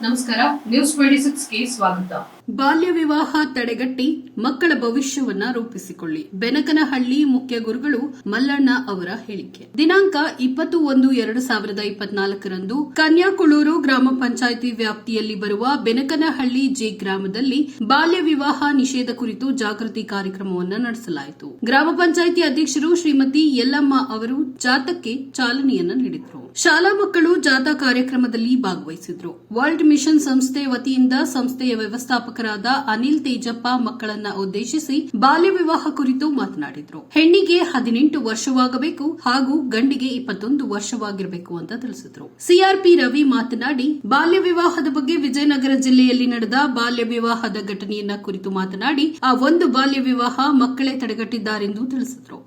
ನಮಸ್ಕಾರ, ನ್ಯೂಸ್ 26ಗೆ ಸ್ವಾಗತ. ಬಾಲ್ಯ ವಿವಾಹ ತಡೆಗಟ್ಟಿ ಮಕ್ಕಳ ಭವಿಷ್ಯವನ್ನ ರೂಪಿಸಿಕೊಳ್ಳಿ. ಬೆನಕನಹಳ್ಳಿ ಮುಖ್ಯ ಗುರುಗಳು ಮಲ್ಲಣ್ಣ ಅವರ ಹೇಳಿಕೆ. ದಿನಾಂಕ 20/1/2024ರಂದು ಕನ್ಯಾಕುಳೂರು ಗ್ರಾಮ ಪಂಚಾಯಿತಿ ವ್ಯಾಪ್ತಿಯಲ್ಲಿ ಬರುವ ಬೆನಕನಹಳ್ಳಿ ಜೆ ಗ್ರಾಮದಲ್ಲಿ ಬಾಲ್ಯ ವಿವಾಹ ನಿಷೇಧ ಕುರಿತು ಜಾಗೃತಿ ಕಾರ್ಯಕ್ರಮವನ್ನು ನಡೆಸಲಾಯಿತು. ಗ್ರಾಮ ಪಂಚಾಯಿತಿ ಅಧ್ಯಕ್ಷರು ಶ್ರೀಮತಿ ಯಲ್ಲಮ್ಮ ಅವರು ಜಾಥಾಕ್ಕೆ ಚಾಲನೆಯನ್ನು ನೀಡಿದರು. ಶಾಲಾ ಮಕ್ಕಳು ಜಾಥಾ ಕಾರ್ಯಕ್ರಮದಲ್ಲಿ ಭಾಗವಹಿಸಿದ್ರು. ವರ್ಲ್ಡ್ ಮಿಷನ್ ಸಂಸ್ಥೆ ವತಿಯಿಂದ ಸಂಸ್ಥೆಯ ವ್ಯವಸ್ಥಾಪಕರಾದ ಅನಿಲ್ ತೇಜಪ್ಪ ಮಕ್ಕಳನ್ನ ಉದ್ದೇಶಿಸಿ ಬಾಲ್ಯ ವಿವಾಹ ಕುರಿತು ಮಾತನಾಡಿದ್ರು. ಹೆಣ್ಣಿಗೆ 18 ವರ್ಷವಾಗಬೇಕು ಹಾಗೂ ಗಂಡಿಗೆ 21 ವರ್ಷವಾಗಿರಬೇಕು ಅಂತ ತಿಳಿಸಿದ್ರು. ಸಿಆರ್ಪಿ ರವಿ ಮಾತನಾಡಿ ಬಾಲ್ಯ ವಿವಾಹದ ಬಗ್ಗೆ ವಿಜಯನಗರ ಜಿಲ್ಲೆಯಲ್ಲಿ ನಡೆದ ಬಾಲ್ಯ ವಿವಾಹದ ಘಟನೆಯನ್ನ ಕುರಿತು ಮಾತನಾಡಿ ಆ ಒಂದು ಬಾಲ್ಯ ವಿವಾಹ ಮಕ್ಕಳೇ ತಡೆಗಟ್ಟಿದ್ದಾರೆಂದು ತಿಳಿಸಿದ್ರು.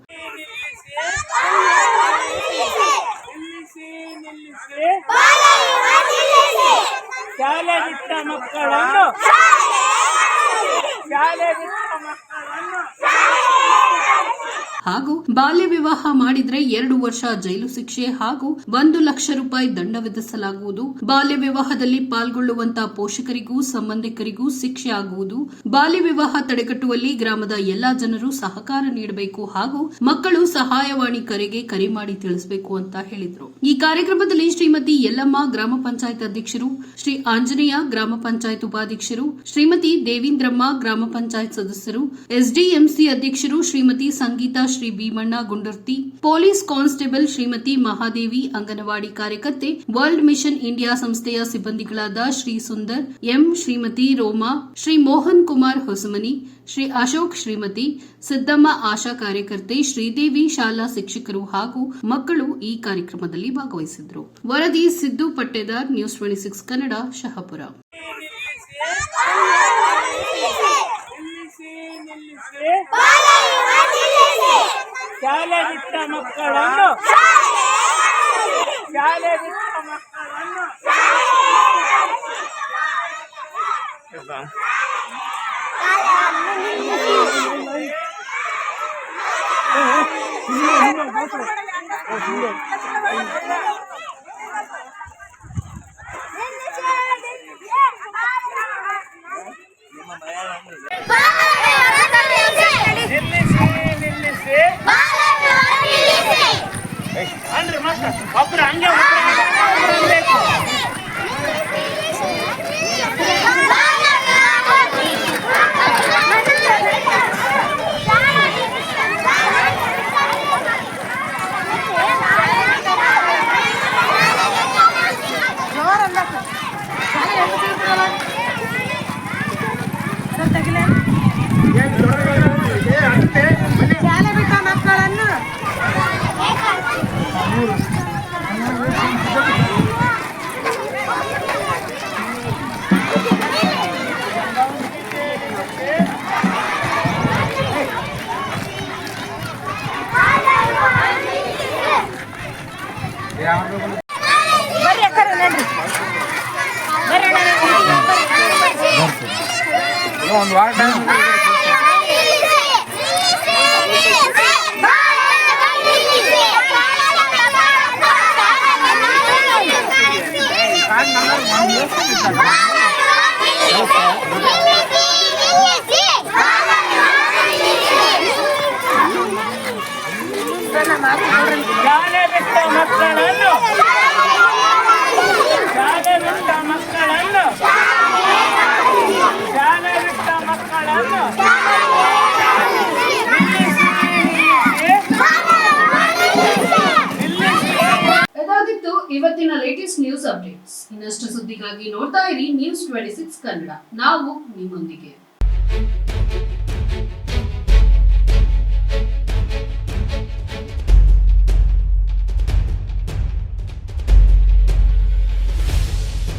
ಶಾಲೆ ಬಿಟ್ಟ ಮಕ್ಕಳನ್ನು ಹಾಗೂ ಬಾಲ್ಯ ವಿವಾಹ ಮಾಡಿದ್ರೆ 2 ವರ್ಷ ಜೈಲು ಶಿಕ್ಷೆ ಹಾಗೂ 1 ಲಕ್ಷ ರೂಪಾಯಿ ದಂಡ ವಿಧಿಸಲಾಗುವುದು. ಬಾಲ್ಯ ವಿವಾಹದಲ್ಲಿ ಪಾಲ್ಗೊಳ್ಳುವಂತಹ ಪೋಷಕರಿಗೂ ಸಂಬಂಧಿಕರಿಗೂ ಶಿಕ್ಷೆ ಆಗುವುದು. ಬಾಲ್ಯ ವಿವಾಹ ತಡೆಗಟ್ಟುವಲ್ಲಿ ಗ್ರಾಮದ ಎಲ್ಲಾ ಜನರು ಸಹಕಾರ ನೀಡಬೇಕು ಹಾಗೂ ಮಕ್ಕಳು ಸಹಾಯವಾಣಿ ಕರೆಗೆ ಕರೆ ಮಾಡಿ ತಿಳಿಸಬೇಕು ಅಂತ ಹೇಳಿದರು. ಈ ಕಾರ್ಯಕ್ರಮದಲ್ಲಿ ಶ್ರೀಮತಿ ಯಲ್ಲಮ್ಮ ಗ್ರಾಮ ಪಂಚಾಯತ್ ಅಧ್ಯಕ್ಷರು, ಶ್ರೀ ಆಂಜನೇಯ ಗ್ರಾಮ ಪಂಚಾಯತ್ ಉಪಾಧ್ಯಕ್ಷರು, ಶ್ರೀಮತಿ ದೇವೀಂದ್ರಮ್ಮ ಗ್ರಾಮ ಪಂಚಾಯತ್ ಸದಸ್ಯರು, ಎಸ್ಡಿಎಂಸಿ ಅಧ್ಯಕ್ಷರು ಶ್ರೀಮತಿ ಸಂಗೀತಾ, ಶ್ರೀ ಭೀಮಣ್ಣ ಗುಂಡರ್ತಿ, ಪೊಲೀಸ್ ಕಾನ್ಸ್ಟೇಬಲ್ ಶ್ರೀಮತಿ ಮಹಾದೇವಿ, ಅಂಗನವಾಡಿ ಕಾರ್ಯಕರ್ತೆ, ವರ್ಲ್ಡ್ ಮಿಷನ್ ಇಂಡಿಯಾ ಸಂಸ್ಥೆಯ ಸಿಬ್ಬಂದಿಗಳಾದ ಶ್ರೀ ಸುಂದರ್ ಎಂ, ಶ್ರೀಮತಿ ರೋಮಾ, ಶ್ರೀ ಮೋಹನ್ ಕುಮಾರ್ ಹೊಸಮನಿ, ಶ್ರೀ ಅಶೋಕ್, ಶ್ರೀಮತಿ ಸಿದ್ದಮ್ಮ ಆಶಾ ಕಾರ್ಯಕರ್ತೆ, ಶ್ರೀದೇವಿ ಶಾಲಾ ಶಿಕ್ಷಕರು ಹಾಗೂ ಮಕ್ಕಳು ಈ ಕಾರ್ಯಕ್ರಮದಲ್ಲಿ ಭಾಗವಹಿಸಿದ್ರು. ವರದಿ ಸಿದ್ದು ಪಟ್ಟೇದಾರ್, ನ್ಯೂಸ್ 26 ಕನ್ನಡ, ಶಹಾಪುರ. ಶಾಲೆ ಬಿಟ್ಟ ಮಕ್ಕಳನ್ನು ಅಂದ್ರೆ ಒಬ್ರು ಹಂಗೆ ಒಂದು ವಾರ ಶಾಲೆ ಬಿಟ್ಟ ಮಕ್ಕಳನ್ನು ಇದಾಗಿತ್ತು ಇವತ್ತಿನ ಲೇಟೆಸ್ಟ್ ನ್ಯೂಸ್ ಅಪ್ಡೇಟ್ಸ್. ಇನ್ನಷ್ಟು ಸುದ್ದಿಗಾಗಿ ನೋಡ್ತಾ ಇರಿ ನ್ಯೂಸ್ 26 ಕನ್ನಡ. ನಾವು ನಿಮ್ಮೊಂದಿಗೆ.